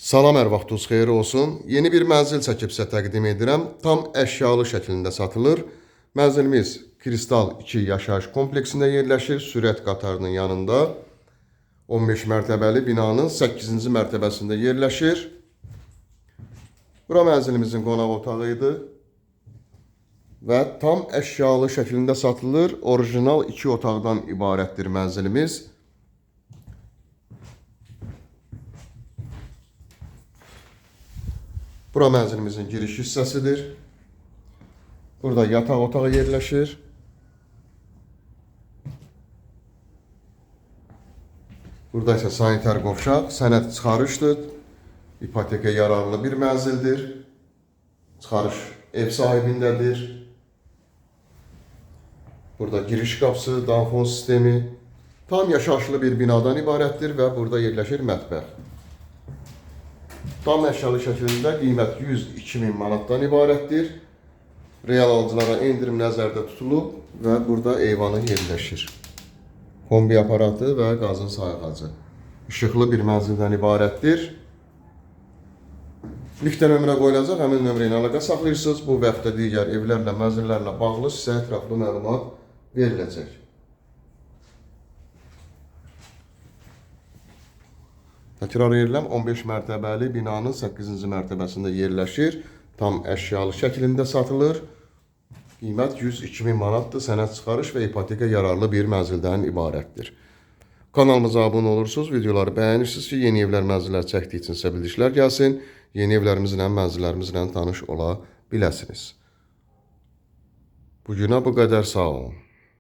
Salam, hər vaxtınız xeyir olsun. Yeni bir mənzil çəkib sizə təqdim edirəm. Tam əşyalı şəklində satılır. Mənzilimiz Kristal 2 yaşayış kompleksində yerləşir. Sürət qatarının yanında 15 mərtəbəli binanın 8-ci mərtəbəsində yerləşir. Bura mənzilimizin qonaq otağı idi və tam əşyalı şəklində satılır. Orijinal 2 otaqdan ibarətdir mənzilimiz. Bura mənzilimizin giriş hissəsidir. Burada yataq otağı yerləşir. Burada isə sanitar qovşaq, sənəd çıxarışdır. İpoteka yararlı bir mənzildir. Çıxarış ev sahibindədir. Burada giriş qapısı, damfon sistemi. Tam yaşayışlı bir binadan ibarətdir və burada yerləşir mətbəx. Tam əşyalı şəklində qiymət 102.000 manatdan ibarətdir. Real alıcılara endirim nəzərdə tutulub və burada eyvanı yerləşir. Kombi aparatı və qazın sayğacı. İşıqlı bir mənzildən ibarətdir. Liftə nömrə qoyulacaq, həmin nömrə ilə əlaqə saxlayırsınız. Bu və yaxud da digər evlərlə, mənzillərlə bağlı sizə ətraflı məlumat veriləcək. Təkrar edirəm, 15 mərtəbəli binanın 8-ci mərtəbəsində yerləşir. Tam əşyalı şəklində satılır. Qiymət 102.000 manatdır. Sənəd çıxarış və ipoteka yararlı bir mənzildən ibarətdir. Kanalımıza abunə olursunuz, videoları bəyənirsiniz ki, yeni evlər, mənzillər çəkdiyi üçün sizə bildiklər gəlsin. Yeni evlərimizlə, mənzillərimizlə tanış ola biləsiniz. Bugünə bu qədər, sağ olun.